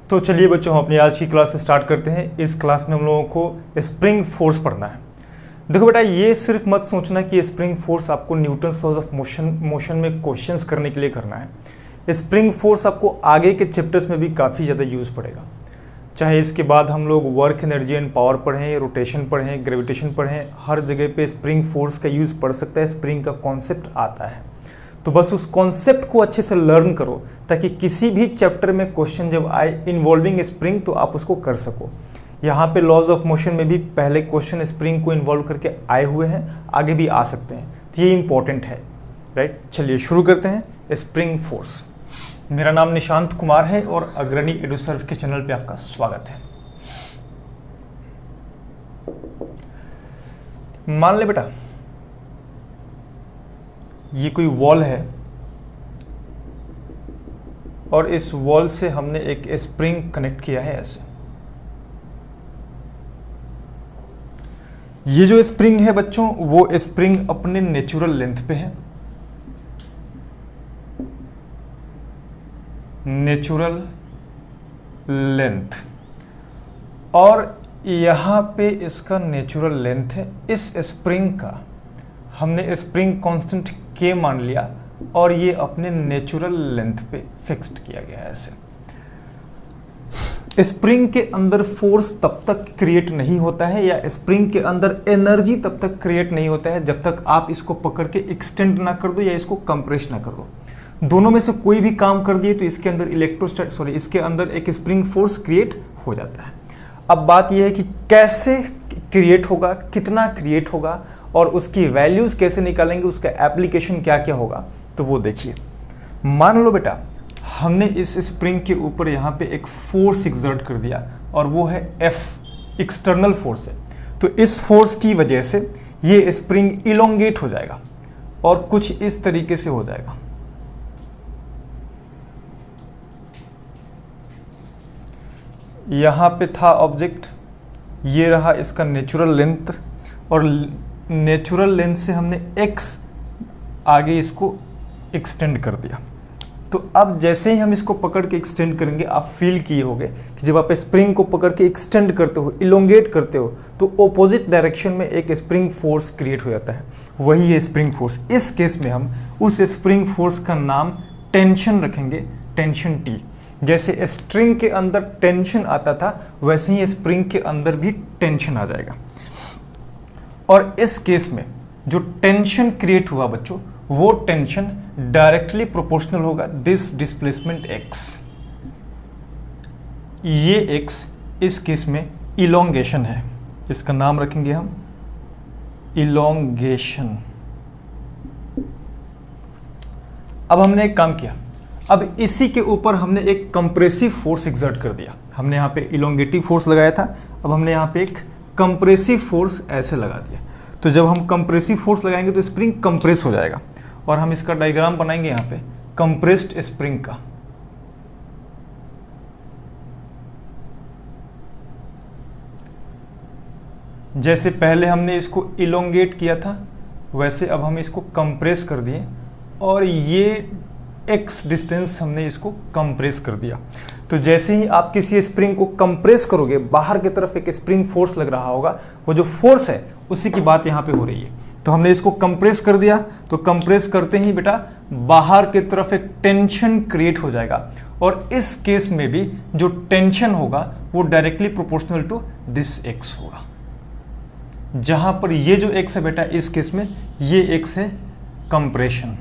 तो चलिए बच्चों, हम अपनी आज की क्लास स्टार्ट करते हैं। इस क्लास में हम लोगों को स्प्रिंग फोर्स पढ़ना है। देखो बेटा, ये सिर्फ मत सोचना कि स्प्रिंग फोर्स आपको न्यूटन्स लॉज ऑफ मोशन में क्वेश्चंस करने के लिए करना है। स्प्रिंग फोर्स आपको आगे के चैप्टर्स में भी काफ़ी ज़्यादा यूज़ पड़ेगा। चाहे इसके बाद हम लोग वर्क एनर्जी एंड पावर पढ़ें, रोटेशन पढ़ें, ग्रेविटेशन पढ़ें, हर जगह पे स्प्रिंग फोर्स का यूज़ पढ़ सकता है। स्प्रिंग का कॉन्सेप्ट आता है, तो बस उस कॉन्सेप्ट को अच्छे से लर्न करो ताकि किसी भी चैप्टर में क्वेश्चन जब आए इन्वॉल्विंग स्प्रिंग तो आप उसको कर सको। यहाँ पे लॉज ऑफ मोशन में भी पहले क्वेश्चन स्प्रिंग को इन्वॉल्व करके आए हुए हैं, आगे भी आ सकते हैं, तो ये इंपॉर्टेंट है, राइट। चलिए शुरू करते हैं। Spring force. मेरा नाम निशांत कुमार है और अग्रणी एडुसर्व के चैनल पे आपका स्वागत है। मान ले बेटा, ये कोई वॉल है और इस वॉल से हमने एक स्प्रिंग कनेक्ट किया है ऐसे। ये जो स्प्रिंग है बच्चों, वो स्प्रिंग अपने नेचुरल लेंथ पे है, नेचुरल लेंथ, और यहां पे इसका नेचुरल लेंथ है। इस स्प्रिंग का हमने स्प्रिंग कांस्टेंट के मान लिया और ये अपने नेचुरल लेंथ पे फिक्स्ड किया गया है ऐसे। स्प्रिंग के अंदर फोर्स तब तक क्रिएट नहीं होता है या स्प्रिंग के अंदर एनर्जी तब तक क्रिएट नहीं होता है जब तक आप इसको पकड़ के एक्सटेंड ना कर दो या इसको कंप्रेस ना कर दो। दोनों में से कोई भी काम कर दिए तो इसके अंदर इसके अंदर एक स्प्रिंग फोर्स क्रिएट हो जाता है। अब बात यह है कि कैसे क्रिएट होगा, कितना क्रिएट होगा और उसकी वैल्यूज कैसे निकालेंगे, उसका एप्लीकेशन क्या क्या होगा, तो वो देखिए। मान लो बेटा, हमने इस स्प्रिंग के ऊपर यहाँ पे एक फोर्स एक्सर्ट कर दिया और वो है F, एक्सटर्नल फोर्स है। तो इस फोर्स की वजह से ये स्प्रिंग इलोंगेट हो जाएगा और कुछ इस तरीके से हो जाएगा। यहाँ पे था ऑब्जेक्ट, ये रहा इसका नेचुरल लेंथ और नेचुरल लेंथ से हमने x आगे इसको एक्सटेंड कर दिया। तो अब जैसे ही हम इसको पकड़ के एक्सटेंड करेंगे, आप फील किए होंगे कि जब आप स्प्रिंग को पकड़ के एक्सटेंड करते हो, इलोंगेट करते हो, तो ऑपोजिट डायरेक्शन में एक स्प्रिंग फोर्स क्रिएट हो जाता है। वही है स्प्रिंग फोर्स। इस केस में हम उस स्प्रिंग फोर्स का नाम टेंशन रखेंगे, टेंशन T। जैसे स्ट्रिंग के अंदर टेंशन आता था वैसे ही स्प्रिंग के अंदर भी टेंशन आ जाएगा। और इस केस में जो टेंशन क्रिएट हुआ बच्चों, वो टेंशन डायरेक्टली प्रोपोर्शनल होगा दिस डिस्प्लेसमेंट x। ये x इस केस में इलोंगेशन है, इसका नाम रखेंगे हम इलोंगेशन। अब हमने एक काम किया, अब इसी के ऊपर हमने एक कंप्रेसिव फोर्स एक्सर्ट कर दिया। हमने यहाँ पे इलोंगेटिव फोर्स लगाया था, अब हमने यहाँ पे एक कंप्रेसिव फोर्स ऐसे लगा दिया। तो जब हम कंप्रेसिव फोर्स लगाएंगे तो स्प्रिंग कंप्रेस हो जाएगा और हम इसका डायग्राम बनाएंगे यहाँ पे कंप्रेस्ड स्प्रिंग का। जैसे पहले हमने इसको इलोंगेट किया था वैसे अब हम इसको कंप्रेस कर दिए और ये x डिस्टेंस हमने इसको कंप्रेस कर दिया। तो जैसे ही आप किसी स्प्रिंग को कंप्रेस करोगे, बाहर की तरफ एक स्प्रिंग फोर्स लग रहा होगा, वो जो फोर्स है उसी की बात यहाँ पे हो रही है। तो हमने इसको कंप्रेस कर दिया, तो कंप्रेस करते ही बेटा बाहर की तरफ एक टेंशन क्रिएट हो जाएगा और इस केस में भी जो टेंशन होगा वो directly proportional to this x होगा। जहां पर ये जो x है बेटा, इस केस में ये x है compression.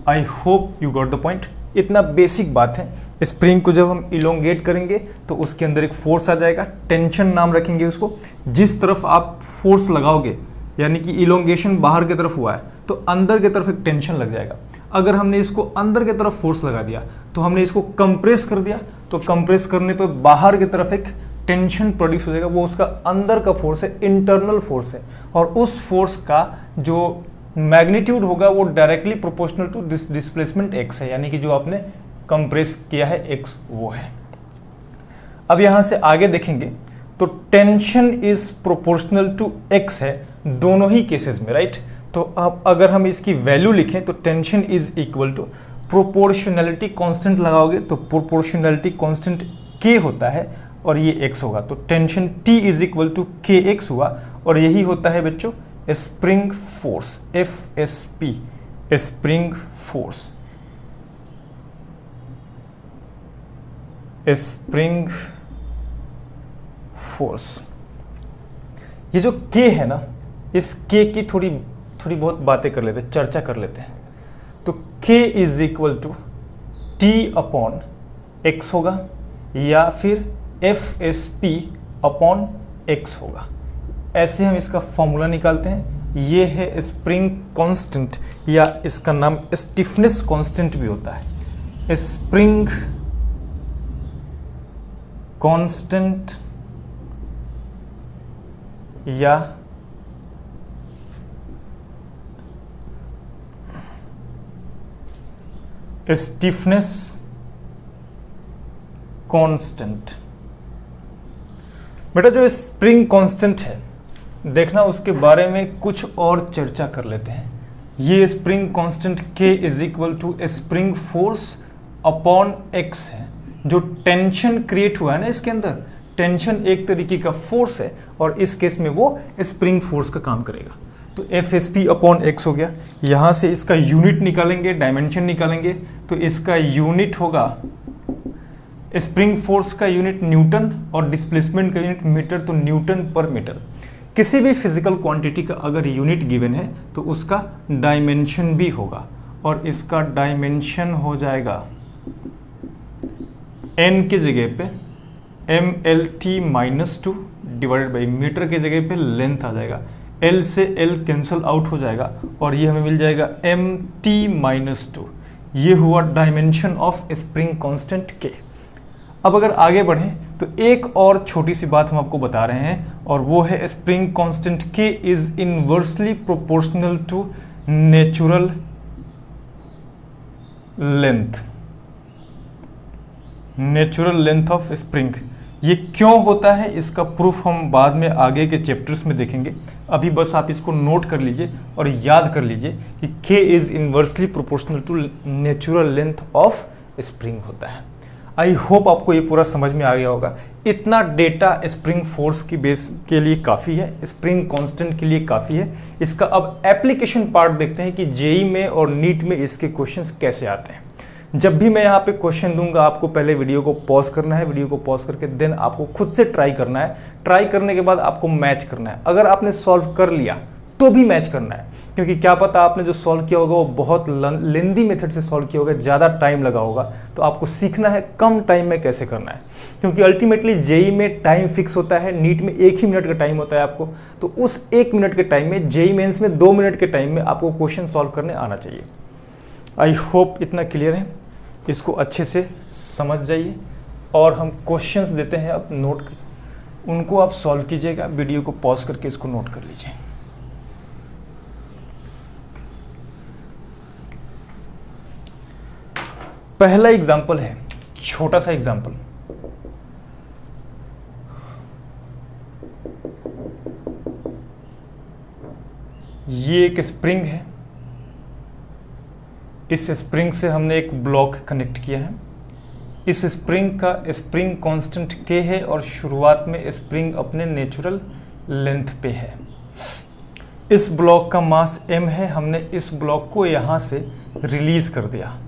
I hope you got the point. इतना बेसिक बात है। स्प्रिंग को जब हम इलोंगेट करेंगे तो उसके अंदर एक फोर्स आ जाएगा, टेंशन नाम रखेंगे उसको। जिस तरफ आप फोर्स लगाओगे, यानी कि इलोंगेशन बाहर की तरफ हुआ है तो अंदर की तरफ एक टेंशन लग जाएगा। अगर हमने इसको अंदर की तरफ फोर्स लगा दिया तो हमने इसको कंप्रेस कर दिया, तो कंप्रेस करने पर बाहर की तरफ एक टेंशन प्रोड्यूस हो जाएगा। वो उसका अंदर का फोर्स है, इंटरनल फोर्स है, और उस फोर्स का जो मैग्नीट्यूड होगा वो directly proportional to this displacement x है, यानी कि जो आपने कंप्रेस किया है x वो है। अब यहां से आगे देखेंगे तो tension is proportional to x है दोनों ही केसेस में, राइट। तो अब अगर हम इसकी वैल्यू लिखें तो tension is equal to proportionality constant लगाओगे तो प्रोपोर्शनैलिटी कांस्टेंट k होता है और ये x होगा, तो tension T is equal to kx हुआ और यही होता है बच्चों spring force FSP, spring force, spring force. ये जो k है ना, इस k की थोड़ी बहुत बातें कर लेते हैं, चर्चा कर लेते हैं। तो k is equal to T upon x होगा या फिर FSP अपॉन x होगा, ऐसे हम इसका फॉर्मूला निकालते हैं। ये है स्प्रिंग कांस्टेंट या इसका नाम स्टिफनेस कांस्टेंट भी होता है, स्प्रिंग कांस्टेंट या स्टिफनेस कांस्टेंट। बेटा जो स्प्रिंग कांस्टेंट है, देखना उसके बारे में कुछ और चर्चा कर लेते हैं। ये spring constant k is equal to spring force upon x है। जो टेंशन क्रिएट हुआ है ना इसके अंदर, टेंशन एक तरीके का फोर्स है और इस केस में वो स्प्रिंग फोर्स का काम करेगा। तो FSP अपॉन x हो गया। यहाँ से इसका यूनिट निकालेंगे, डायमेंशन निकालेंगे, तो इसका यूनिट होगा, स्प्रिंग फोर्स का यूनिट न्यूटन और डिस्प्लेसमेंट का यूनिट मीटर, तो न्यूटन पर मीटर। किसी भी फिजिकल क्वांटिटी का अगर यूनिट गिवन है तो उसका डायमेंशन भी होगा और इसका डायमेंशन हो जाएगा n की जगह पे MLT minus 2 divided by metre की जगह पे लेंथ आ जाएगा, L से L कैंसल आउट हो जाएगा और ये हमें मिल जाएगा MT माइनस 2। ये हुआ dimension of spring constant K। अब अगर आगे बढ़ें तो एक और छोटी सी बात हम आपको बता रहे हैं और वो है spring constant K is inversely proportional to natural length, natural length of spring. ये क्यों होता है इसका प्रूफ हम बाद में आगे के चैप्टर्स में देखेंगे। अभी बस आप इसको नोट कर लीजिए और याद कर लीजिए कि K is inversely proportional to natural length of spring होता है। आई होप आपको ये पूरा समझ में आ गया होगा। इतना डेटा स्प्रिंग फोर्स की बेस के लिए काफ़ी है, स्प्रिंग कांस्टेंट के लिए काफ़ी है। इसका अब एप्लीकेशन पार्ट देखते हैं कि जेई में और नीट में इसके क्वेश्चंस कैसे आते हैं। जब भी मैं यहाँ पे क्वेश्चन दूंगा आपको पहले वीडियो को पॉज करना है, वीडियो को पॉज करके देन आपको खुद से ट्राई करना है। ट्राई करने के बाद आपको मैच करना है। अगर आपने सॉल्व कर लिया तो भी मैच करना है, क्योंकि क्या पता आपने जो सॉल्व किया होगा वो बहुत लेंदी मेथड से सॉल्व किया होगा, ज़्यादा टाइम लगा होगा। तो आपको सीखना है कम टाइम में कैसे करना है, क्योंकि अल्टीमेटली जेई में टाइम फिक्स होता है, नीट में 1 ही मिनट का टाइम होता है आपको। तो उस 1 मिनट के टाइम में, जेई मेंस में 2 मिनट के टाइम में आपको क्वेश्चन सॉल्व करने आना चाहिए। आई होप इतना क्लियर है, इसको अच्छे से समझ जाइए। और हम क्वेश्चंस देते हैं, अब नोट उनको आप सॉल्व कीजिएगा। वीडियो को पॉज करके इसको नोट कर लीजिए। पहला एग्जाम्पल है, छोटा सा एग्जाम्पल। ये एक स्प्रिंग है, इस स्प्रिंग से हमने एक ब्लॉक कनेक्ट किया है। इस स्प्रिंग का स्प्रिंग कांस्टेंट K है और शुरुआत में स्प्रिंग अपने नेचुरल लेंथ पे है। इस ब्लॉक का मास m है। हमने इस ब्लॉक को यहां से रिलीज कर दिया।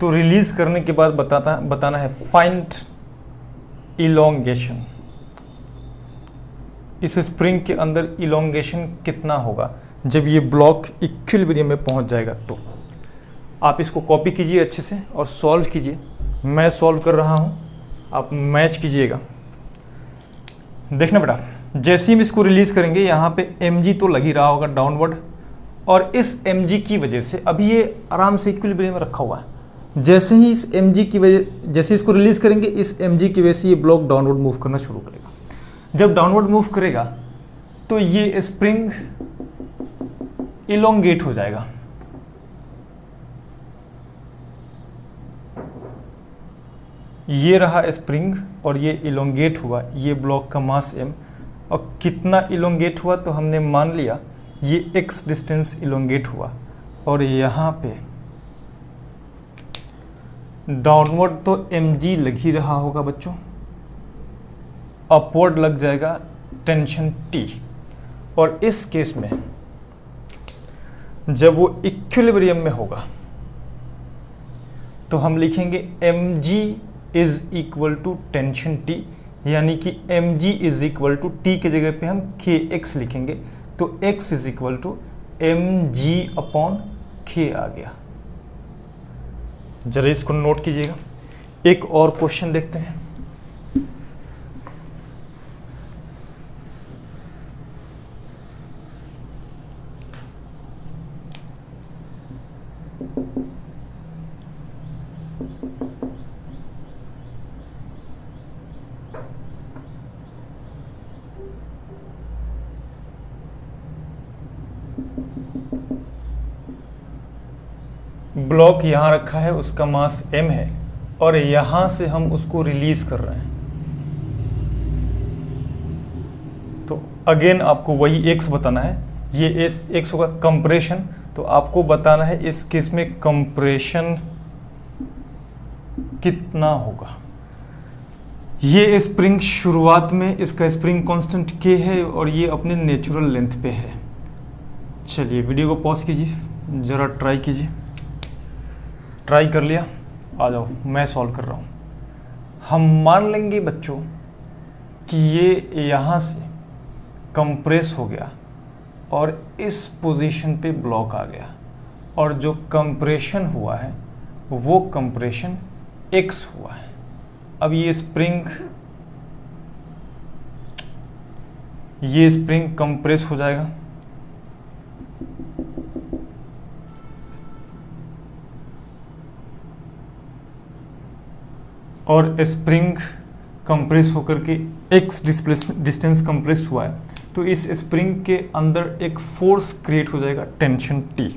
तो रिलीज करने के बाद बताना है फाइंड इलोंगेशन। इस स्प्रिंग के अंदर इलोंगेशन कितना होगा जब ये ब्लॉक इक्विलिब्रियम में पहुंच जाएगा। तो आप इसको कॉपी कीजिए अच्छे से और सॉल्व कीजिए। मैं सॉल्व कर रहा हूं, आप मैच कीजिएगा। देखना बेटा, जैसे ही हम इसको रिलीज करेंगे यहाँ पे mg तो लग ही रहा होगा डाउनवर्ड, और इस mg की वजह से अभी ये आराम से इक्विलिब्रियम में रखा हुआ है। जैसे ही इस mg की वजह, जैसे इसको रिलीज करेंगे, इस mg की वजह से ये ब्लॉक डाउनवर्ड मूव करना शुरू करेगा। जब डाउनवर्ड मूव करेगा तो ये स्प्रिंग इलोंगेट हो जाएगा। ये रहा स्प्रिंग और ये इलोंगेट हुआ। ये ब्लॉक का मास m, और कितना इलोंगेट हुआ तो हमने मान लिया ये x डिस्टेंस इलोंगेट हुआ और यहाँ पे डाउनवर्ड तो mg लग ही रहा होगा बच्चों, अपवर्ड लग जाएगा टेंशन T। और इस केस में जब वो इक्विलिब्रियम में होगा तो हम लिखेंगे mg is equal to tension T, यानी कि mg is equal to T की जगह पे हम kx लिखेंगे, तो x is equal to mg upon k आ गया। जरा इसको नोट कीजिएगा। एक और क्वेश्चन देखते हैं। ब्लॉक यहां रखा है, उसका मास m है और यहां से हम उसको रिलीज कर रहे हैं, तो अगेन आपको वही x बताना है। ये x होगा कंप्रेशन, तो आपको बताना है इस केस में कंप्रेशन कितना होगा। ये स्प्रिंग शुरुआत में इसका स्प्रिंग कांस्टेंट k है और ये अपने नेचुरल लेंथ पे है। चलिए वीडियो को पॉज कीजिए, ज़रा ट्राई कीजिए। ट्राई कर लिया, आ जाओ मैं सॉल्व कर रहा हूँ। हम मान लेंगे बच्चों कि ये यहाँ से कंप्रेस हो गया और इस पोजीशन पे ब्लॉक आ गया, और जो कंप्रेशन हुआ है वो कंप्रेशन x हुआ है। अब ये स्प्रिंग कंप्रेस हो जाएगा, और स्प्रिंग कंप्रेस होकर के x डिस्टेंस कंप्रेस हुआ है, तो इस स्प्रिंग के अंदर एक फोर्स क्रिएट हो जाएगा टेंशन T,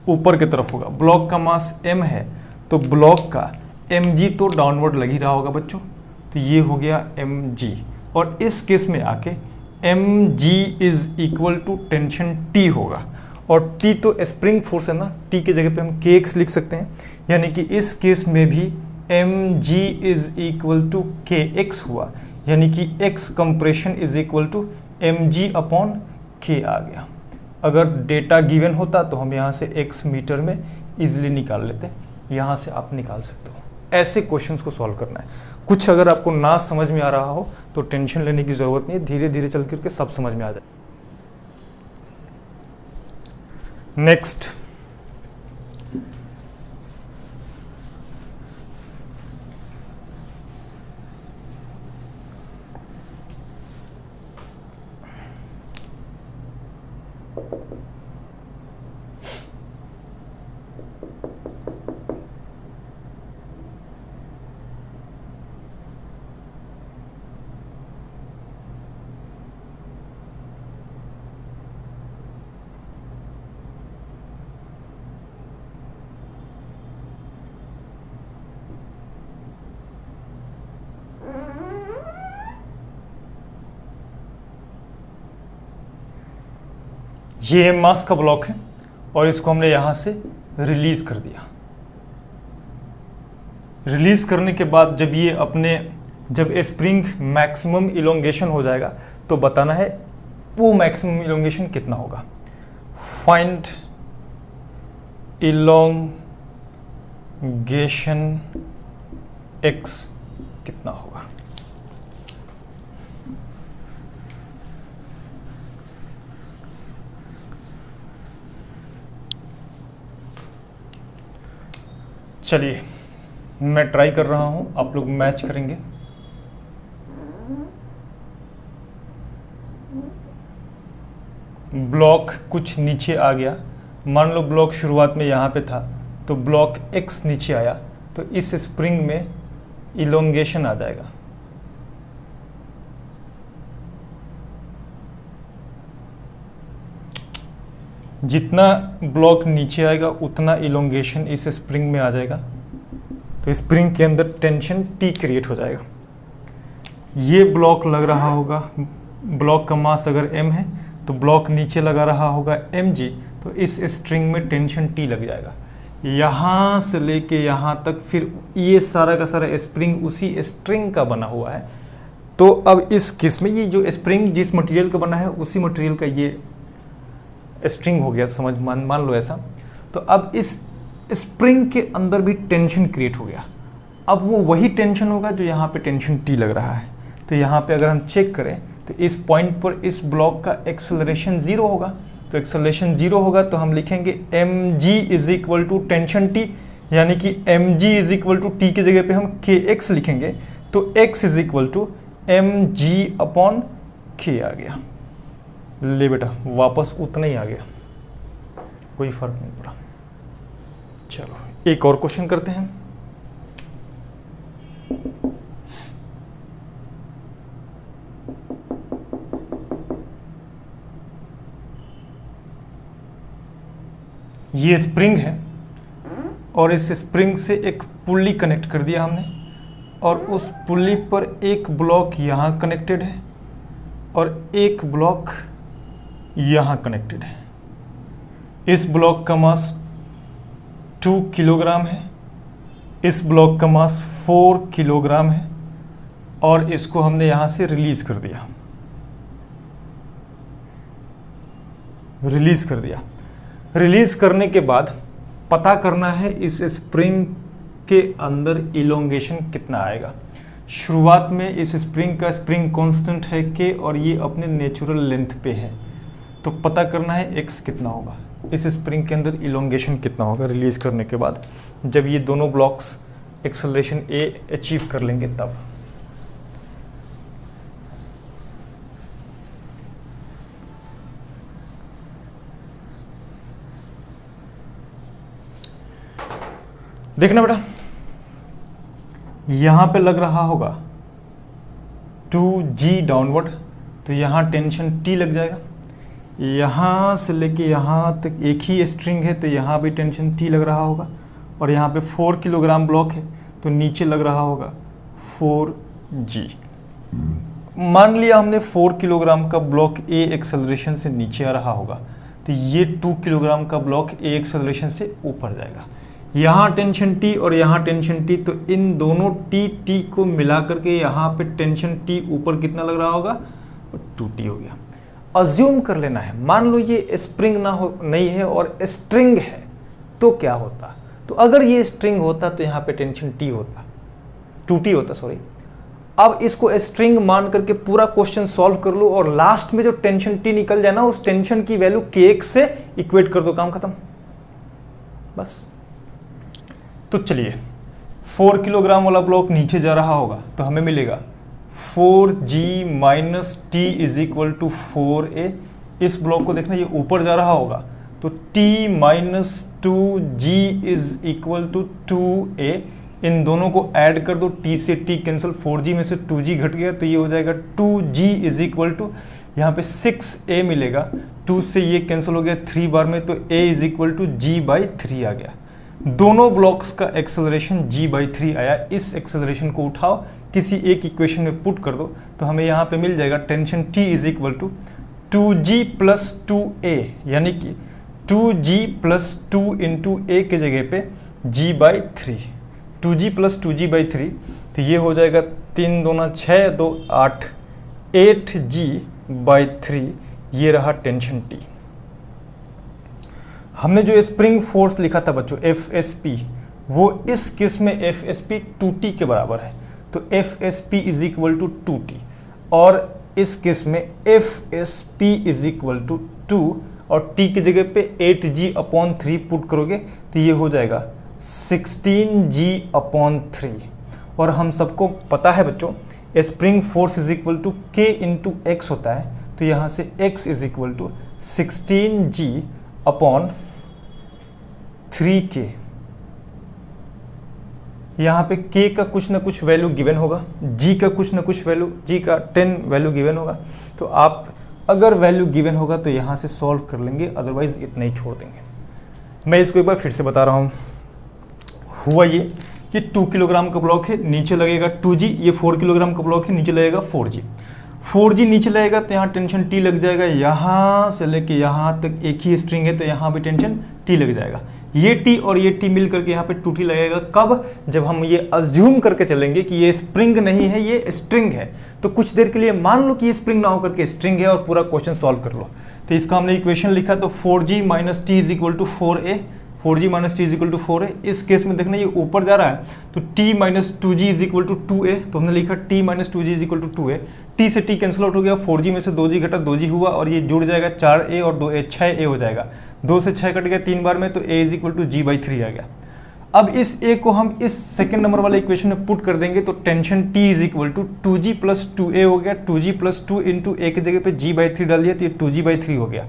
ऊपर की तरफ होगा। ब्लॉक का मास m है, तो ब्लॉक का mg तो डाउनवर्ड लग ही रहा होगा बच्चों, तो ये हो गया mg। और इस केस में आके mg is equal to tension T होगा, और T तो स्प्रिंग फोर्स है ना, T की जगह पे हम kx लिख सकते हैं, यानी कि इस केस में भी mg is equal to kx हुआ, यानी कि x compression is equal to mg upon k आ गया। अगर डेटा गिवन होता तो हम यहाँ से x मीटर में इजीली निकाल लेते, यहाँ से आप निकाल सकते हो। ऐसे क्वेश्चंस को सॉल्व करना है। कुछ अगर आपको ना समझ में आ रहा हो तो टेंशन लेने की ज़रूरत नहीं है, धीरे धीरे चल करके सब समझ में आ जाए। नेक्स्ट, ये मास का ब्लॉक है और इसको हमने यहां से रिलीज कर दिया। रिलीज करने के बाद जब स्प्रिंग मैक्सिमम इलोंगेशन हो जाएगा तो बताना है वो मैक्सिमम इलोंगेशन कितना होगा। फाइंड इलोंगेशन x कितना होगा। चलिए मैं ट्राई कर रहा हूं, आप लोग मैच करेंगे। ब्लॉक कुछ नीचे आ गया, मान लो ब्लॉक शुरुआत में यहाँ पे था तो ब्लॉक x नीचे आया, तो इस स्प्रिंग में इलोंगेशन आ जाएगा। जितना ब्लॉक नीचे आएगा उतना इलोंगेशन इस स्प्रिंग में आ जाएगा, तो स्प्रिंग के अंदर टेंशन T क्रिएट हो जाएगा। ये ब्लॉक लग रहा होगा, ब्लॉक का मास अगर m है तो ब्लॉक नीचे लगा रहा होगा mg, तो तो इस स्ट्रिंग में टेंशन टी लग जाएगा, यहाँ से लेके यहाँ तक, फिर ये सारा का सारा स्प्रिंग उसी स्ट्रिंग का बना हुआ है। तो अब इस केस में ये जो स्प्रिंग जिस मटेरियल का बना है उसी मटेरियल का ये स्ट्रिंग हो गया, तो समझ मान लो ऐसा। तो अब इस स्प्रिंग के अंदर भी टेंशन क्रिएट हो गया। अब वो वही टेंशन होगा जो यहाँ पे टेंशन टी लग रहा है। तो यहाँ पे अगर हम चेक करें तो इस पॉइंट पर इस ब्लॉक का एक्सेलरेशन 0 होगा। तो एक्सेलरेशन 0 होगा तो हम लिखेंगे mg is equal to tension T, यानी कि mg is equal to T की जगह पे हम kx लिखेंगे। तो x is equal to mg upon k आ गया। ले बेटा वापस उतना ही आ गया, कोई फर्क नहीं पड़ा। चलो एक और क्वेश्चन करते हैं। ये स्प्रिंग है और इस स्प्रिंग से एक पुल्ली कनेक्ट कर दिया हमने, और उस पुल्ली पर एक ब्लॉक यहाँ कनेक्टेड है और एक ब्लॉक यहाँ कनेक्टेड है। इस ब्लॉक का मास 2 किलोग्राम है, इस ब्लॉक का मास 4 किलोग्राम है, और इसको हमने यहाँ से रिलीज कर दिया। रिलीज करने के बाद पता करना है इस स्प्रिंग के अंदर इलोंगेशन कितना आएगा। शुरुआत में इस स्प्रिंग का स्प्रिंग कांस्टेंट है k और ये अपने नेचुरल लेंथ पे है, तो पता करना है x कितना होगा, इस स्प्रिंग के अंदर इलोंगेशन कितना होगा रिलीज करने के बाद, जब ये दोनों ब्लॉक्स एक्सेलरेशन a अचीव कर लेंगे तब। देखना बेटा, यहां पे लग रहा होगा 2g डाउनवर्ड, तो यहां टेंशन t लग जाएगा। यहां से लेके यहां तक एक ही स्ट्रिंग है तो यहां भी टेंशन t लग रहा होगा, और यहां पे 4 किलोग्राम ब्लॉक है तो नीचे लग रहा होगा 4g। मान लिया हमने 4 किलोग्राम का ब्लॉक a एक्सेलरेशन से नीचे आ रहा होगा, तो ये 2 किलोग्राम का ब्लॉक a एक्सेलरेशन से ऊपर जाएगा। यहाँ टेंशन T और यहाँ टेंशन T, तो इन दोनों T को मिला करके यहाँ पे टेंशन T ऊपर कितना लग रहा होगा, 2T हो गया। अज्यूम कर लेना है, मान लो ये स्प्रिंग नहीं है और स्ट्रिंग है, तो क्या होता। तो अगर ये स्ट्रिंग होता तो यहाँ पे टेंशन T होता, 2T होता सॉरी। अब इसको स्ट्रिंग मान करके पूरा क्वेश्चन सॉल्व कर लो और लास्ट में जो टेंशन T निकल जाए ना, उस टेंशन की वैल्यू kx से इक्वेट कर दो, काम खत्म बस। तो चलिए 4 किलोग्राम वाला ब्लॉक नीचे जा रहा होगा तो हमें मिलेगा 4g minus T is equal to 4a। इस ब्लॉक को देखना, ये ऊपर जा रहा होगा तो t minus 2g is equal to 2a। इन दोनों को ऐड कर दो, t से t कैंसिल, 4g में से 2g घट गया तो ये हो जाएगा 2g इज इक्वल टू, यहाँ पे 6a मिलेगा, 2 से ये कैंसिल हो गया 3 बार में, तो a is equal to g/3 आ गया। दोनों ब्लॉक्स का एक्सेलरेशन g/3 आया। इस एक्सेलरेशन को उठाओ किसी एक इक्वेशन में पुट कर दो तो हमें यहाँ पे मिल जाएगा tension t is equal to 2g plus 2a, यानी कि 2g प्लस 2 इंटू a के जगह पे g/3, 2g प्लस 2g/3, तो ये हो जाएगा 3 दूना 6 2 8, 8g/3, ये रहा टेंशन t। हमने जो स्प्रिंग फोर्स लिखा था बच्चों FSP, वो इस केस में FSP 2T के बराबर है, तो FSP is equal to 2T, और इस केस में FSP इज इक्वल टू 2 और T की जगह पे 8g/3 पुट करोगे तो ये हो जाएगा 16g/3। और हम सबको पता है बच्चों spring force is equal to K into x होता है, तो यहाँ से x is equal to 16g/3k। यहाँ पे k का कुछ ना कुछ वैल्यू गिवन होगा, g का कुछ ना कुछ वैल्यू, g का 10 वैल्यू गिवन होगा, तो आप अगर वैल्यू गिवन होगा तो यहाँ से सॉल्व कर लेंगे, अदरवाइज इतना ही छोड़ देंगे। मैं इसको एक बार फिर से बता रहा हूँ। हुआ ये कि 2 किलोग्राम का ब्लॉक है, नीचे लगेगा 2g, ये 4 किलोग्राम का ब्लॉक है, नीचे लगेगा 4g। 4G नीचे लगेगा तो यहाँ टेंशन T लग जाएगा, यहाँ से लेके यहाँ तक एक ही स्ट्रिंग है तो यहाँ भी टेंशन T लग जाएगा। ये T और ये T मिल करके यहाँ पे 2T लगेगा। कब? जब हम ये अज्यूम करके चलेंगे कि ये स्प्रिंग नहीं है, ये स्ट्रिंग है। तो कुछ देर के लिए मान लो कि ये स्प्रिंग ना होकर के स्ट्रिंग है और पूरा क्वेश्चन सॉल्व कर लो। तो इसका हमने इक्वेशन लिखा तो 4G minus T is equal to 4a, 4G minus T is equal to 4a। इस केस में देखना ये ऊपर जा रहा है तो t minus 2G is equal to 2a, तो हमने लिखा t minus 2G is equal to 2a। t से t कैंसिल आउट हो गया, 4G में से 2G घटा 2G हुआ और ये जुड़ जाएगा 4a और 2a 6a हो जाएगा। 2 से 6 कट गया 3 बार में तो a is equal to g/3 आ गया। अब इस a को हम इस सेकंड नंबर वाले इक्वेशन में पुट कर देंगे तो tension t is equal to 2G plus 2a हो गया। 2G प्लस 2 इंटू a की जगह पे g/3 डाल दिया तो ये 2g/3 हो गया।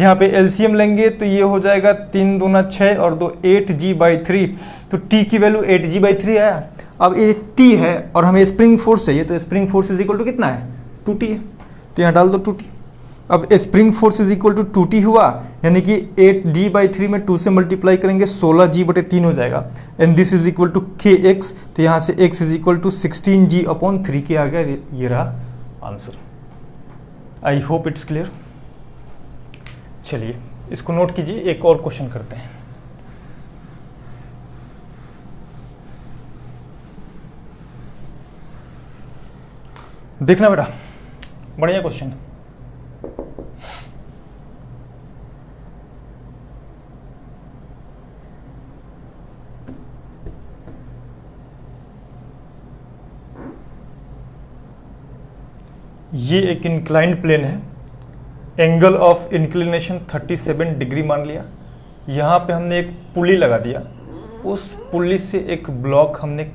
यहाँ पे एलसीएम लेंगे तो ये हो जाएगा 3 दूना 6 और 2 8g/3, तो t की वैल्यू 8g/3 आया। अब ये t है और हमें स्प्रिंग फोर्स चाहिए तो spring force is equal to कितना है, 2t है, तो यहाँ डाल दो 2t। अब spring force is equal to 2t हुआ, यानी कि 8g/3 में 2 से मल्टीप्लाई करेंगे 16g/3 हो जाएगा। And this is equal to kx, तो यहाँ से x is equal to 16g/3 आ गया। ये रहा answer. I hope it's clear. चलिए इसको नोट कीजिए, एक और क्वेश्चन करते हैं। देखना बेटा, बढ़िया क्वेश्चन है। ये एक इंक्लाइंड प्लेन है, एंगल ऑफ इंक्लिनेशन 37 डिग्री मान लिया। यहाँ पे हमने एक पुली लगा दिया, उस पुली से एक ब्लॉक हमने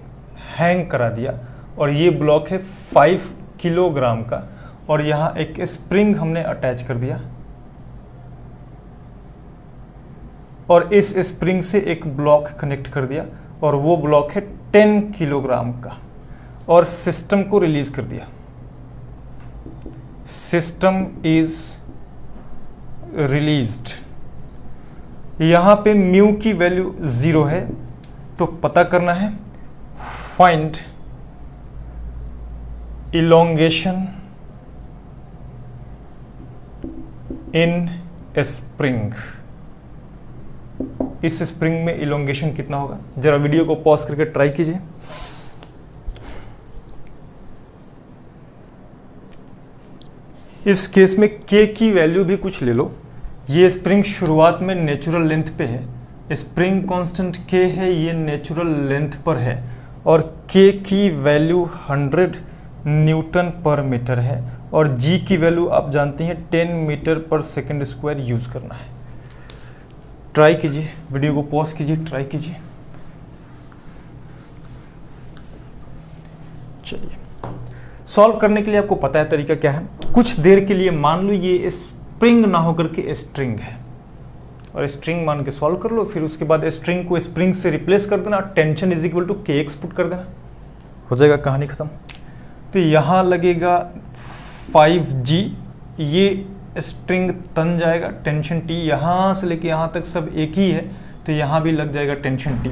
हैंग करा दिया और ये ब्लॉक है 5 किलोग्राम का और यहाँ एक स्प्रिंग हमने अटैच कर दिया और इस स्प्रिंग से एक ब्लॉक कनेक्ट कर दिया और वो ब्लॉक है 10 किलोग्राम का और सिस्टम को रिलीज कर दिया। System is released. यहाँ पे म्यू की वैल्यू 0 है तो पता करना है फाइंड इलोंगेशन इन स्प्रिंग। इस स्प्रिंग में इलोंगेशन कितना होगा, जरा वीडियो को पॉज करके ट्राई कीजिए। इस केस में k की वैल्यू भी कुछ ले लो। ये स्प्रिंग शुरुआत में नेचुरल लेंथ पे है, स्प्रिंग कांस्टेंट k है, ये नेचुरल लेंथ पर है और k की वैल्यू 100 न्यूटन पर मीटर है और g की वैल्यू आप जानते हैं 10 मीटर पर सेकंड स्क्वायर यूज करना है। ट्राई कीजिए, वीडियो को पॉज कीजिए, ट्राई कीजिए। चलिए सॉल्व करने के लिए आपको पता है तरीका क्या है। कुछ देर के लिए मान लो ये स्प्रिंग ना होकर के स्ट्रिंग है और स्ट्रिंग मान के सॉल्व कर लो, फिर उसके बाद स्ट्रिंग को स्प्रिंग से रिप्लेस कर देना, tension is equal to kx put कर देना, हो जाएगा कहानी खत्म। तो यहाँ लगेगा 5G, ये स्ट्रिंग तन जाएगा, टेंशन T, यहाँ से लेके यहाँ तक सब एक ही है तो यहाँ भी लग जाएगा टेंशन T।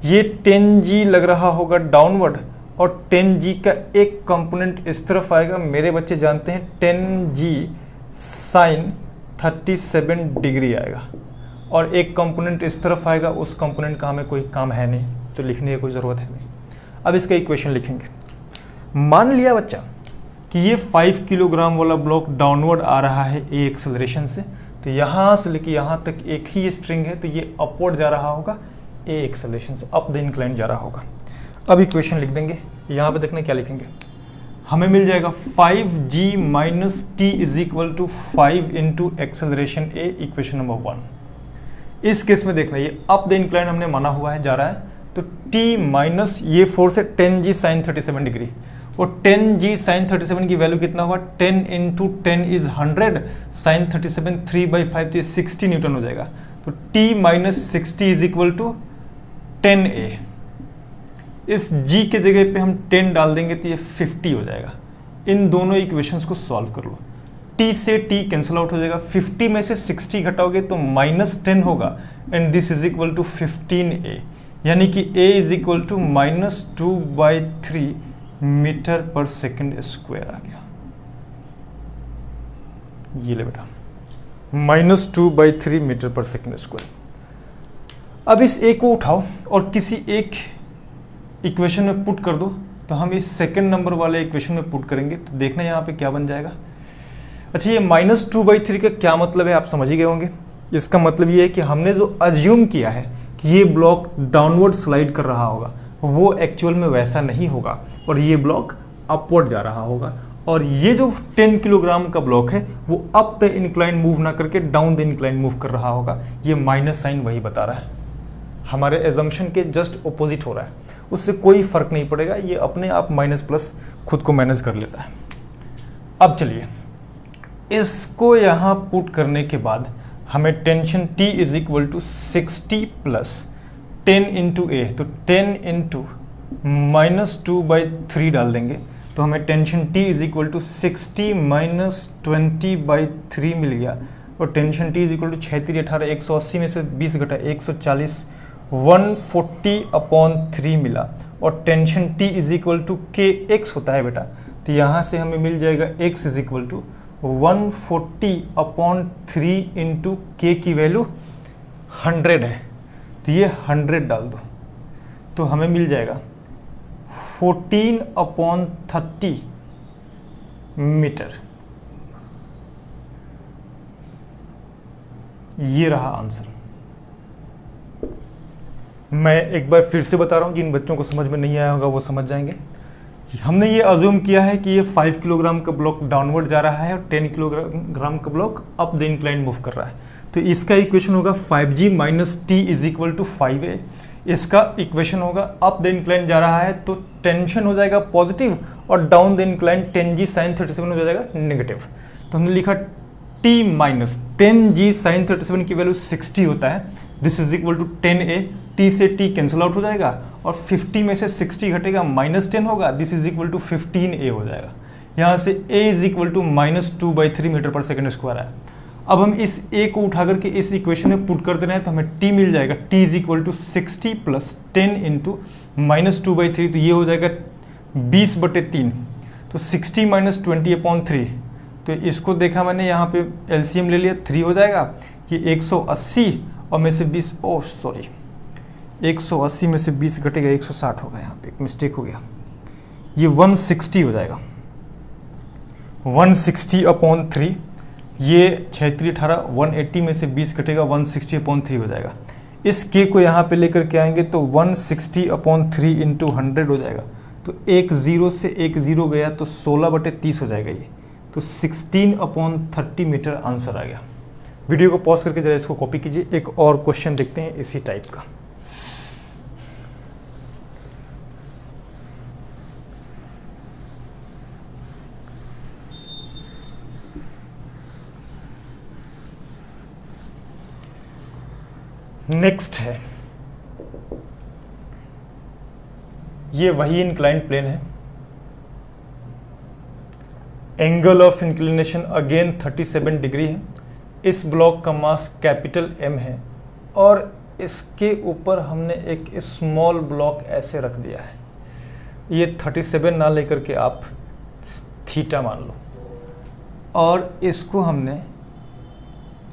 ये 10G लग रहा होगा डाउनवर्ड और 10G का एक कंपोनेंट इस तरफ आएगा। मेरे बच्चे जानते हैं 10G साइन 37 डिग्री आएगा और एक कंपोनेंट इस तरफ आएगा, उस कंपोनेंट का हमें कोई काम है नहीं तो लिखने की कोई ज़रूरत है नहीं। अब इसका इक्वेशन लिखेंगे। मान लिया बच्चा कि ये 5 किलोग्राम वाला ब्लॉक डाउनवर्ड आ रहा है a एक्सेलरेशन से, तो यहाँ से लेके यहाँ तक एक ही स्ट्रिंग है तो ये अपवर्ड जा रहा होगा a एक्सेलरेशन से, अप द इंक्लाइन जा रहा होगा। अब इक्वेशन लिख देंगे, यहाँ पे देखना क्या लिखेंगे। हमें मिल जाएगा 5G minus T is equal to 5 into acceleration a, equation number 1। इस केस में देखना ये अप द इंक्लाइन हमने माना हुआ है, जा रहा है तो t माइनस ये फोर्स है 10G साइन 37 डिग्री और 10G साइन 37 की वैल्यू कितना होगा, 10 इंटू 10 इज 100 साइन 37 3/5 तो 60 न्यूटन हो जाएगा। तो t minus 60 is equal to 10a। इस g के जगह पे हम 10 डाल देंगे तो ये 50 हो जाएगा। इन दोनों इक्वेशंस को सॉल्व कर लो, t से t कैंसिल आउट हो जाएगा, 50 में से 60 घटाओगे तो -10 होगा and this is equal to 15a, यानी कि a is equal to -2/3 metre पर सेकंड स्क्वायर आ गया। ये ले बेटा -2/3 मीटर पर सेकेंड स्क्वायर। अब इस ए को उठाओ और किसी एक इक्वेशन में पुट कर दो, तो हम इस सेकंड नंबर वाले इक्वेशन में पुट करेंगे तो देखना यहाँ पे क्या बन जाएगा। अच्छा, ये -2/3 का क्या मतलब है आप समझ ही गए होंगे। इसका मतलब ये है कि हमने जो अज्यूम किया है कि ये ब्लॉक डाउनवर्ड स्लाइड कर रहा होगा, वो एक्चुअल में वैसा नहीं होगा और ये ब्लॉक अपवर्ड जा रहा होगा। और ये जो 10 किलोग्राम का ब्लॉक है वो अप द इंक्लाइन मूव ना करके डाउन द इंक्लाइन मूव कर रहा होगा। ये माइनस साइन वही बता रहा है, हमारे एजम्पशन के जस्ट ऑपोजिट हो रहा है, उससे कोई फर्क नहीं पड़ेगा, ये अपने आप माइनस प्लस खुद को मैनेज कर लेता है। अब चलिए इसको यहाँ पुट करने के बाद हमें tension T is equal to 60 plus 10 into a, तो 10 इंटू -2/3 डाल देंगे तो हमें tension T is equal to 60 - 20/3 मिल गया। और tension T is equal to 6 3 18, 180 में से 20 घटा 140, 140/3 मिला। और tension T is equal to kx होता है बेटा, तो यहाँ से हमें मिल जाएगा x is equal to 140/3 into k की वैल्यू 100 है, तो ये 100 डाल दो तो हमें मिल जाएगा 14/30 मीटर। ये रहा आंसर। मैं एक बार फिर से बता रहा हूँ, जिन बच्चों को समझ में नहीं आया होगा वो समझ जाएंगे। हमने ये अज्यूम किया है कि ये 5 किलोग्राम का ब्लॉक डाउनवर्ड जा रहा है और 10 किलोग्राम का block up the incline move कर रहा है, तो इसका इक्वेशन होगा 5g - t is equal to 5a। इसका इक्वेशन होगा अप द इंक्लाइन जा रहा है तो टेंशन हो जाएगा पॉजिटिव और down the incline 10g sin 37 हो जाएगा नेगेटिव। तो हमने लिखा t - 10g sin 37 की वैल्यू 60 होता है, this is equal to 10a। t से t कैंसिल आउट हो जाएगा और 50 में से 60 घटेगा -10 होगा, this is equal to 15a हो जाएगा। यहाँ से a is equal to -2/3 metre पर सेकेंड स्क्वायर है। अब हम इस a को उठा करके इस इक्वेशन में पुट कर देना है तो हमें t मिल जाएगा, t is equal to 60 plus 10 into -2/3, तो ये हो जाएगा 20/3, तो 60 - 20/3, तो इसको देखा मैंने यहाँ पे एलसीएम ले लिया, 3 हो जाएगा, ये 180 और में से 20 180 में से 20 घटेगा 160 होगा, यहाँ पे एक मिस्टेक हो गया, ये 160 हो जाएगा, 160/3, ये 6 3 18, 180 में से 20 घटेगा 160/3 हो जाएगा। इस k को यहाँ पे लेकर के आएंगे तो 160/3 इंटू 100 हो जाएगा, तो एक 0 से एक 0 गया तो 16/30 हो जाएगा ये, तो 16/30 मीटर आंसर आ गया। वीडियो को पॉज करके जरा इसको कॉपी कीजिए, एक और क्वेश्चन देखते हैं इसी टाइप का। नेक्स्ट है, ये वही इंक्लाइंड प्लेन है, angle of inclination again 37 degree है, इस ब्लॉक का मास कैपिटल M है और इसके ऊपर हमने एक स्मॉल ब्लॉक ऐसे रख दिया है। ये 37 ना लेकर के आप थीटा मान लो, और इसको हमने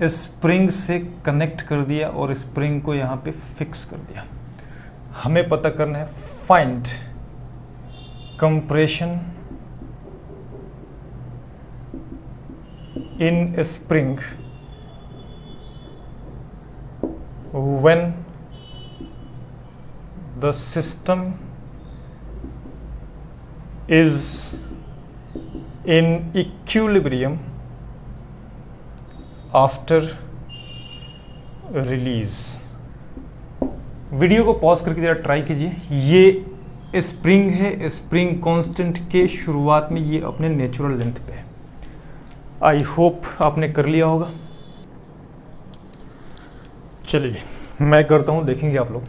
स्प्रिंग से कनेक्ट कर दिया और स्प्रिंग को यहाँ पे फिक्स कर दिया। हमें पता करना है find compression in spring when the system is in equilibrium after release. Video को पॉज करके जरा ट्राई कीजिए। ये स्प्रिंग है, स्प्रिंग कांस्टेंट के शुरुआत में ये अपने नेचुरल लेंथ पे है। आई होप आपने कर लिया होगा। चलिए मैं करता हूँ, देखेंगे आप लोग।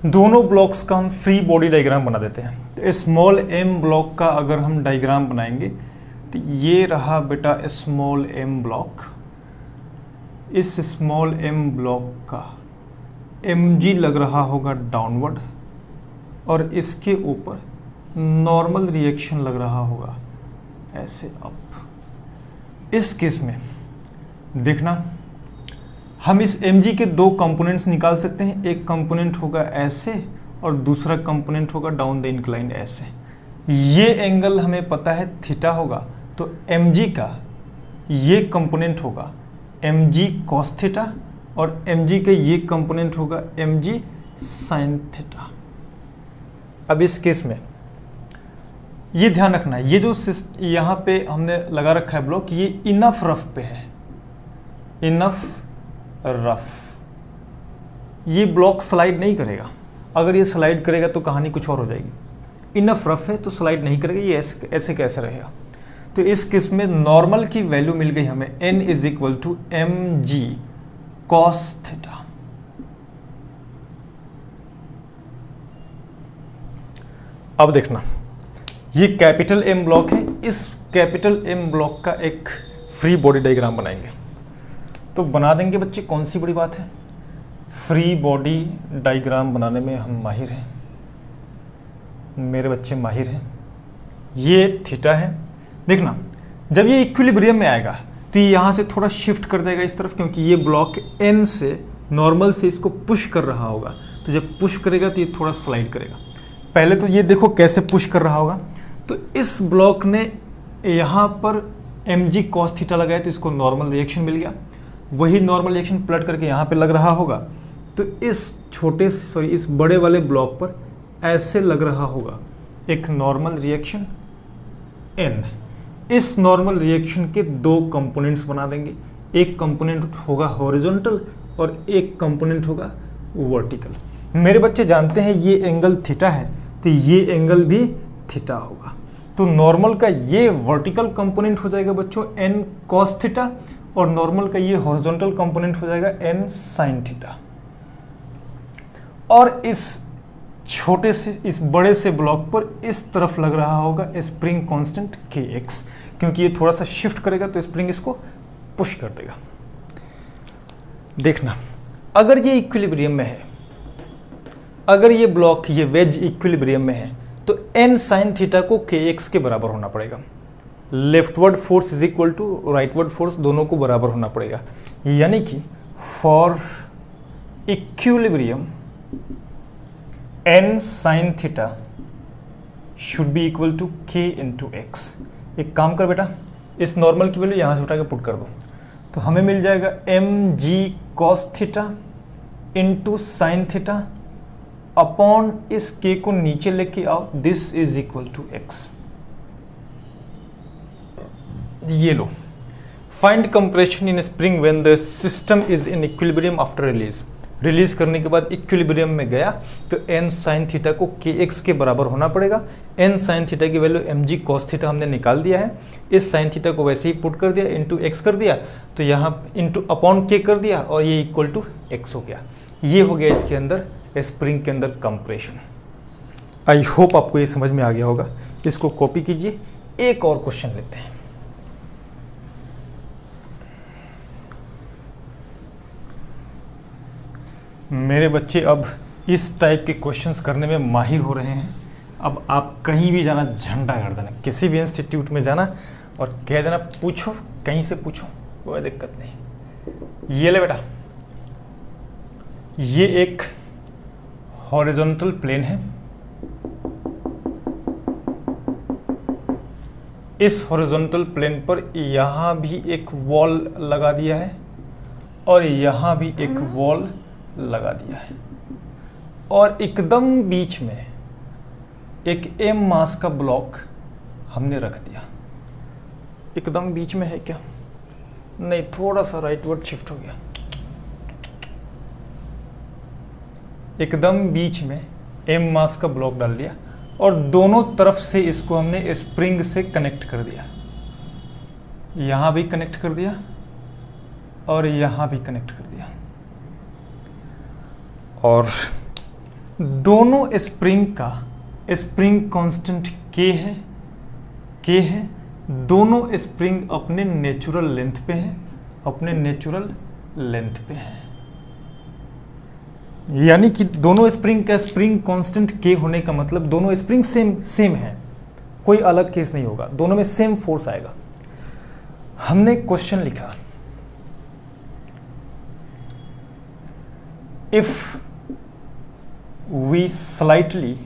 दोनों ब्लॉक्स का हम फ्री बॉडी डायग्राम बना देते हैं। स्मॉल एम ब्लॉक का अगर हम डायग्राम बनाएंगे तो ये रहा बेटा स्मॉल एम ब्लॉक। इस स्मॉल एम ब्लॉक का mg लग रहा होगा डाउनवर्ड और इसके ऊपर नॉर्मल रिएक्शन लग रहा होगा ऐसे अप। इस केस में देखना, हम इस mg के दो कंपोनेंट्स निकाल सकते हैं। एक कंपोनेंट होगा ऐसे और दूसरा कंपोनेंट होगा डाउन द इंक्लाइन ऐसे। ये एंगल हमें पता है थीटा होगा, तो mg का ये कंपोनेंट होगा mg cos थीटा और mg का ये कंपोनेंट होगा mg sin थीटा। अब इस केस में ये ध्यान रखना, ये जो यहाँ पे हमने लगा रखा है ब्लॉक, ये इनफ रफ पे है, इनफ रफ। ये ब्लॉक स्लाइड नहीं करेगा। अगर ये स्लाइड करेगा तो कहानी कुछ और हो जाएगी। इनफ रफ है तो स्लाइड नहीं करेगा, ये ऐसे कैसे रहेगा। तो इस केस में नॉर्मल की वैल्यू मिल गई हमें, n is equal to mg cos theta. अब देखना, ये कैपिटल M ब्लॉक है। इस कैपिटल M ब्लॉक का एक फ्री बॉडी डायग्राम बनाएंगे। तो बना देंगे बच्चे, कौन सी बड़ी बात है। फ्री बॉडी डायग्राम बनाने में हम माहिर हैं, मेरे बच्चे माहिर हैं। ये थीटा है। देखना, जब ये इक्विलिब्रियम में आएगा तो ये यहाँ से थोड़ा शिफ्ट कर देगा इस तरफ, क्योंकि ये ब्लॉक N से नॉर्मल से इसको पुश कर रहा होगा। तो जब पुश करेगा तो ये थोड़ा स्लाइड करेगा। पहले तो ये देखो कैसे पुश कर रहा होगा। तो इस ब्लॉक ने यहाँ पर mg cos थीटा लगाया तो इसको नॉर्मल रिएक्शन मिल गया। वही नॉर्मल रिएक्शन पलट करके यहाँ पे लग रहा होगा, तो इस बड़े वाले ब्लॉक पर ऐसे लग रहा होगा एक नॉर्मल रिएक्शन n। इस नॉर्मल रिएक्शन के दो कंपोनेंट्स बना देंगे। एक कंपोनेंट होगा हॉरिजॉन्टल और एक कंपोनेंट होगा वर्टिकल। मेरे बच्चे जानते हैं ये एंगल थीटा है, तो ये एंगल भी थीटा होगा। तो नॉर्मल का ये वर्टिकल कंपोनेंट हो जाएगा बच्चों n cos थीटा, और नॉर्मल का ये हॉरिजॉन्टल कंपोनेंट हो जाएगा n sin थीटा। और इस छोटे से इस बड़े से ब्लॉक पर इस तरफ लग रहा होगा स्प्रिंग कांस्टेंट kx, क्योंकि ये थोड़ा सा शिफ्ट करेगा तो स्प्रिंग इसको पुश कर देगा। देखना, अगर ये इक्विलिब्रियम में है, अगर ये ब्लॉक ये वेज इक्विलिब्रियम में है, तो n sin थीटा को kx के बराबर होना पड़ेगा। Leftward force is equal to rightward force, दोनों को बराबर होना पड़ेगा। यानी कि for equilibrium n sin theta should be equal to k into x. एक काम कर बेटा, इस नॉर्मल की वैल्यू यहाँ से उठा के पुट कर दो, तो हमें मिल जाएगा mg cos theta into sine theta upon इस k को नीचे लेके आओ, this is equal to x। ये लो, find compression in spring when the system is in equilibrium after release. Release करने के बाद इक्विलिब्रियम में गया तो n sin थीटा को kx के बराबर होना पड़ेगा। n sin थीटा की वैल्यू mg cos थीटा हमने निकाल दिया है। इस sin थीटा को वैसे ही पुट कर दिया, इंटू x कर दिया, तो यहाँ इंटू अपॉन k कर दिया और ये इक्वल टू x हो गया। ये हो गया इसके अंदर स्प्रिंग के अंदर कंप्रेशन। आई होप आपको ये समझ में आ गया होगा। इसको कॉपी कीजिए। एक और क्वेश्चन लेते हैं। मेरे बच्चे अब इस टाइप के क्वेश्चंस करने में माहिर हो रहे हैं। अब आप कहीं भी जाना, झंडा गाड़ देना, किसी भी इंस्टीट्यूट में जाना और कह देना पूछो, कहीं से पूछो, कोई दिक्कत नहीं। ये ले बेटा, ये एक हॉरिजॉन्टल प्लेन है। इस हॉरिजॉन्टल प्लेन पर यहाँ भी एक वॉल लगा दिया है और यहाँ भी एक वॉल लगा दिया है, और एकदम बीच में एक m मास का ब्लॉक हमने रख दिया। एकदम बीच में है क्या? नहीं, थोड़ा सा राइटवर्ड शिफ्ट हो गया। एकदम बीच में m मास का ब्लॉक डाल दिया और दोनों तरफ से इसको हमने स्प्रिंग से कनेक्ट कर दिया। यहाँ भी कनेक्ट कर दिया और यहाँ भी कनेक्ट कर दिया, और दोनों स्प्रिंग का स्प्रिंग कांस्टेंट k है। दोनों स्प्रिंग अपने नेचुरल लेंथ पे है, अपने नेचुरल लेंथ पे है। यानी कि दोनों स्प्रिंग का स्प्रिंग कांस्टेंट k होने का मतलब दोनों स्प्रिंग सेम है, कोई अलग केस नहीं होगा, दोनों में सेम फोर्स आएगा। हमने क्वेश्चन लिखा, if we slightly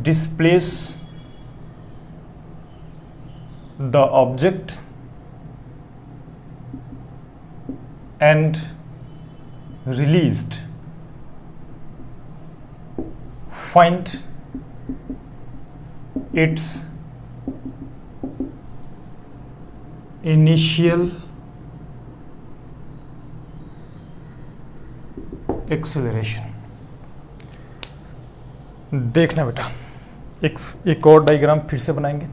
displace the object and released, find its initial acceleration। देखना बेटा, एक और डायग्राम फिर से बनाएंगे।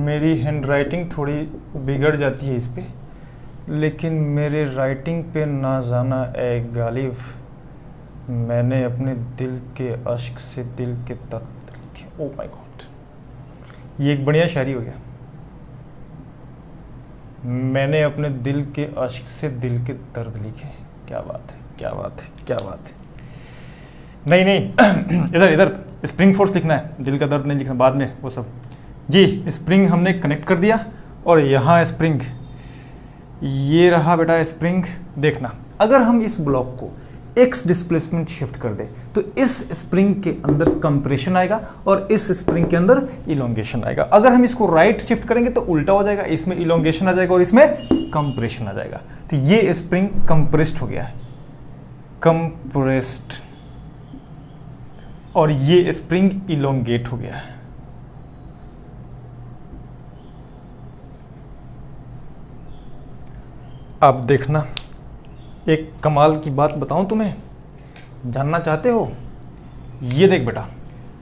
मेरी हैंडराइटिंग थोड़ी बिगड़ जाती है इस पे, लेकिन मेरे राइटिंग पे ना जाना ए गालिब, मैंने अपने दिल के अश्क से दिल के दर्द लिखे। ओ माय गॉड, ये एक बढ़िया शायरी हो गया। मैंने अपने दिल के अश्क से दिल के दर्द लिखे। क्या बात है, क्या बात है, क्या बात है। नहीं नहीं इधर इधर स्प्रिंग फोर्स लिखना है, दिल का दर्द नहीं लिखना, बाद में वो सब। जी, स्प्रिंग हमने कनेक्ट कर दिया और यहाँ स्प्रिंग, ये रहा बेटा स्प्रिंग। देखना, अगर हम इस ब्लॉक को x डिस्प्लेसमेंट शिफ्ट कर दे तो इस स्प्रिंग के अंदर कंप्रेशन आएगा और इस स्प्रिंग के अंदर इलोंगेशन आएगा। अगर हम इसको राइट शिफ्ट करेंगे तो उल्टा हो जाएगा, इसमें इलोंगेशन आ जाएगा और इसमें कंप्रेशन आ जाएगा। तो ये स्प्रिंग कंप्रेस्ड हो गया है, कंप्रेस्ड, और ये स्प्रिंग इलोंगेट हो गया है। अब देखना, एक कमाल की बात बताऊं तुम्हें, जानना चाहते हो? ये देख बेटा,